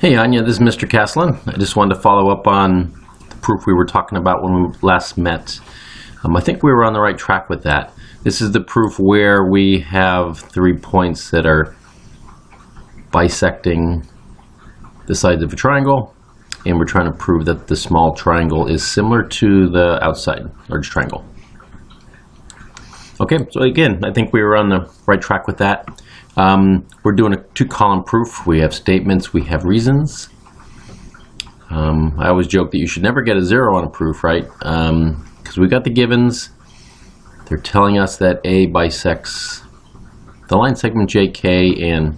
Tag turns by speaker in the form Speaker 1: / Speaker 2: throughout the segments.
Speaker 1: Hey Anya, this is Mr. Caslin. I just wanted to follow up on the proof we were talking about when we last met. I think we were on the right track with that. This is the proof where we have 3 points that are bisecting the sides of a triangle, and we're trying to prove that the small triangle is similar to the outside large triangle. Okay, so again, I think we were on the right track with that. We're doing a 2-column proof. We have statements, we have reasons. I always joke that you should never get a 0 on a proof, right? Because we got the givens. They're telling us that A bisects the line segment JK and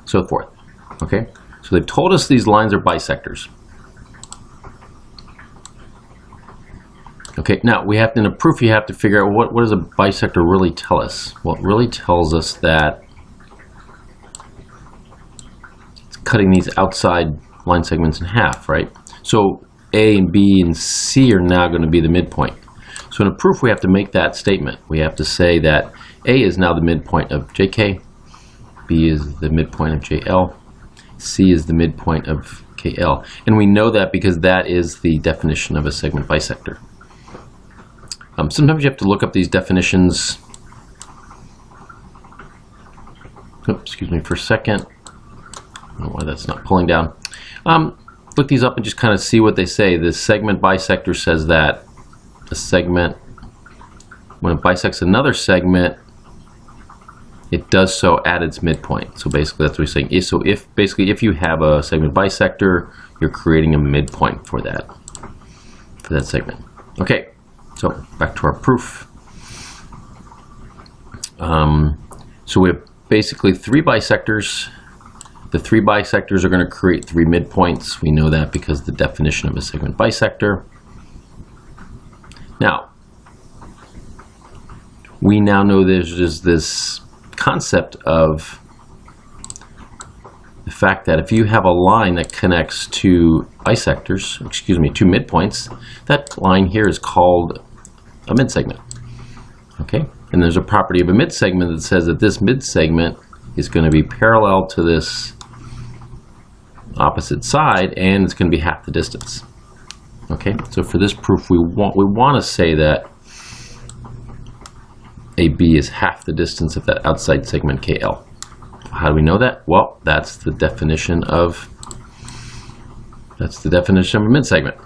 Speaker 1: so forth. Okay, so they've told us these lines are bisectors. Okay, now we have to, in a proof, you have to figure out what does a bisector really tell us? Well, it really tells us that it's cutting these outside line segments in half, right? So A and B and C are now going to be the midpoint. So in a proof, we have to make that statement. We have to say that A is now the midpoint of JK, B is the midpoint of JL, C is the midpoint of KL. And we know that because that is the definition of a segment bisector. Sometimes you have to look up these definitions. Oops, excuse me for a second. I don't know why that's not pulling down. Look these up and just kind of see what they say. The segment bisector says that a segment, when it bisects another segment, it does so at its midpoint. So basically that's what he's saying. So if you have a segment bisector, you're creating a midpoint for that segment. Okay. So back to our proof. So we have basically 3 bisectors. The 3 bisectors are going to create 3 midpoints. We know that because the definition of a segment bisector. Now, we now know there's just this concept of the fact that if you have a line that connects two bisectors, excuse me, 2 midpoints, that line here is called a midsegment. Okay, and there's a property of a midsegment that says that this midsegment is going to be parallel to this opposite side, and it's going to be half the distance. Okay, so for this proof, we want to say that AB is half the distance of that outside segment KL. How do we know that? Well, that's the definition of a midsegment.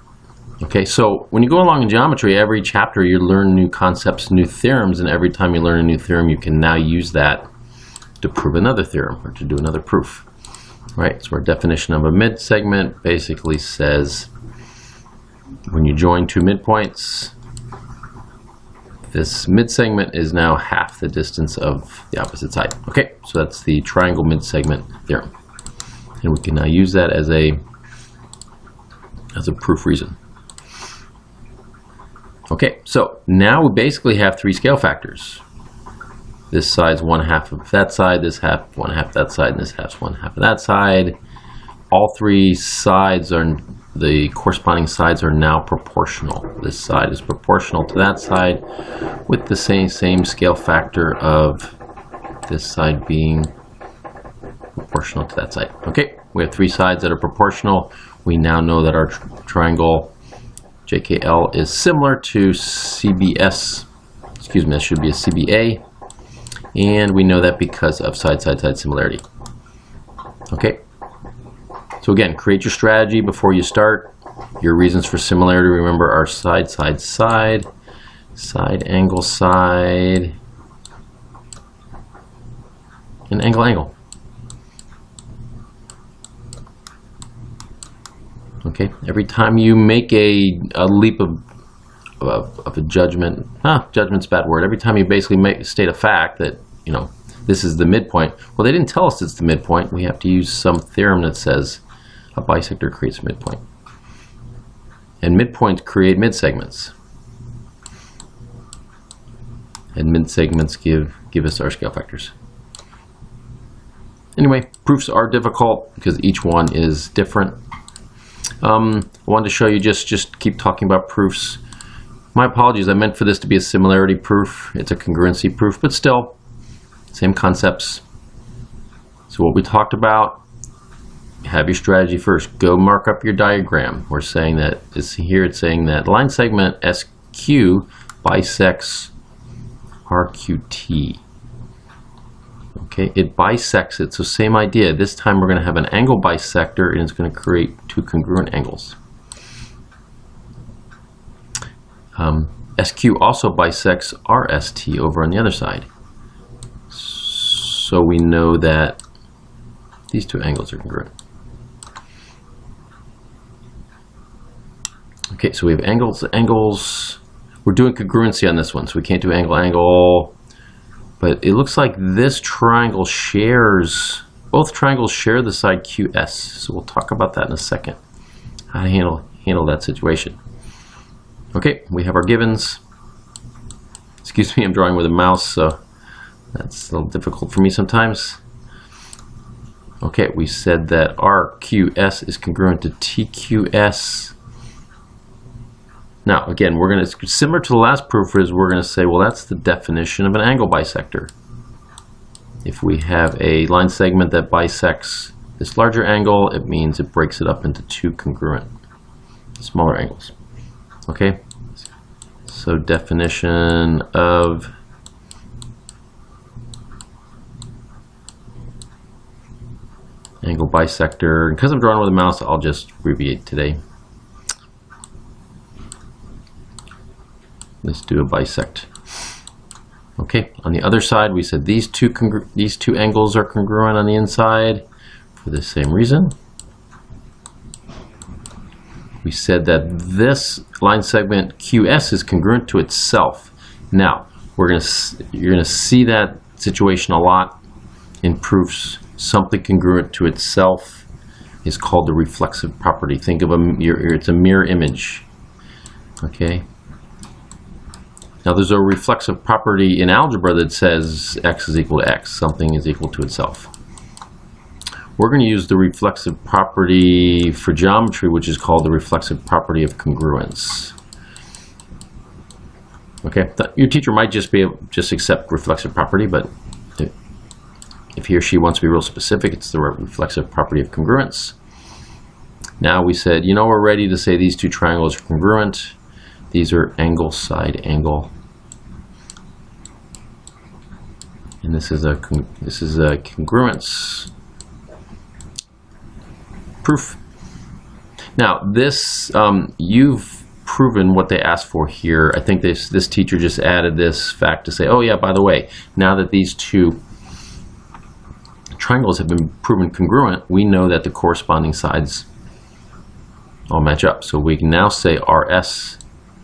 Speaker 1: Okay, so when you go along in geometry, every chapter you learn new concepts, new theorems, and every time you learn a new theorem, you can now use that to prove another theorem or to do another proof. Right? So our definition of a midsegment basically says when you join 2 midpoints, this midsegment is now half the distance of the opposite side. Okay, so that's the triangle midsegment theorem, and we can now use that as a proof reason. Okay, so now we basically have 3 scale factors. This side's 1/2 of that side, this half 1/2 that side, and this half's 1/2 of that side. All 3 sides are, the corresponding sides are now proportional. This side is proportional to that side with the same scale factor of this side being proportional to that side. Okay, we have 3 sides that are proportional. We now know that our triangle JKL is similar to CBS, excuse me, that should be a CBA, and we know that because of side-side-side similarity. Okay, so again, create your strategy before you start. Your reasons for similarity, remember, are side, side, side, side, angle, side, and angle, angle. Okay, every time you make a leap of a judgment, judgment's a bad word. Every time you basically state a fact that, you know, this is the midpoint. Well, they didn't tell us it's the midpoint. We have to use some theorem that says a bisector creates a midpoint. And midpoints create midsegments. And midsegments give us our scale factors. Anyway, proofs are difficult because each one is different. I wanted to show you, just keep talking about proofs. My apologies, I meant for this to be a similarity proof. It's a congruency proof, but still, same concepts. So what we talked about have your strategy first. Go mark up your diagram. We're saying that it's saying that line segment SQ bisects RQT. Okay, it bisects it, so same idea. This time we're going to have an angle bisector, and it's going to create two congruent angles. SQ also bisects RST over on the other side. So we know that these two angles are congruent. Okay, so we have angles. We're doing congruency on this one, so we can't do angle. But it looks like this triangle shares, both triangles share the side QS. So we'll talk about that in a second, how to handle that situation. Okay, we have our givens. Excuse me, I'm drawing with a mouse, so that's a little difficult for me sometimes. Okay, we said that RQS is congruent to TQS. Now, again, we're going to, similar to the last proof, is we're going to say, well, that's the definition of an angle bisector. If we have a line segment that bisects this larger angle, it means it breaks it up into two congruent smaller angles. Okay, so definition of angle bisector. Because I'm drawing with a mouse, I'll just abbreviate today. Let's do a bisect. Okay, on the other side, we said these two angles are congruent on the inside for the same reason. We said that this line segment QS is congruent to itself. Now, you're gonna see that situation a lot in proofs. Something congruent to itself is called the reflexive property. Think of it's a mirror image. Okay. Now there's a reflexive property in algebra that says x is equal to x, something is equal to itself. We're going to use the reflexive property for geometry, which is called the reflexive property of congruence. Okay, your teacher might just accept reflexive property, but if he or she wants to be real specific, it's the reflexive property of congruence. Now we said, you know, we're ready to say these two triangles are congruent. These are angle, side, angle, and this is a congruence proof. Now this you've proven what they asked for here. I think this teacher just added this fact to say, oh yeah, by the way, now that these two triangles have been proven congruent, we know that the corresponding sides all match up. So we can now say RS.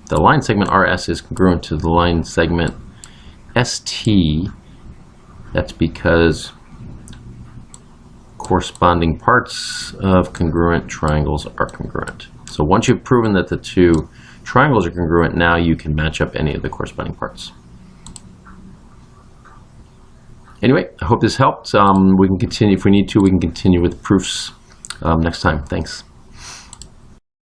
Speaker 1: The line segment RS is congruent to the line segment ST. That's because corresponding parts of congruent triangles are congruent. So once you've proven that the two triangles are congruent, now you can match up any of the corresponding parts. Anyway, I hope this helped. We can continue, if we need to, we can continue with proofs next time. Thanks.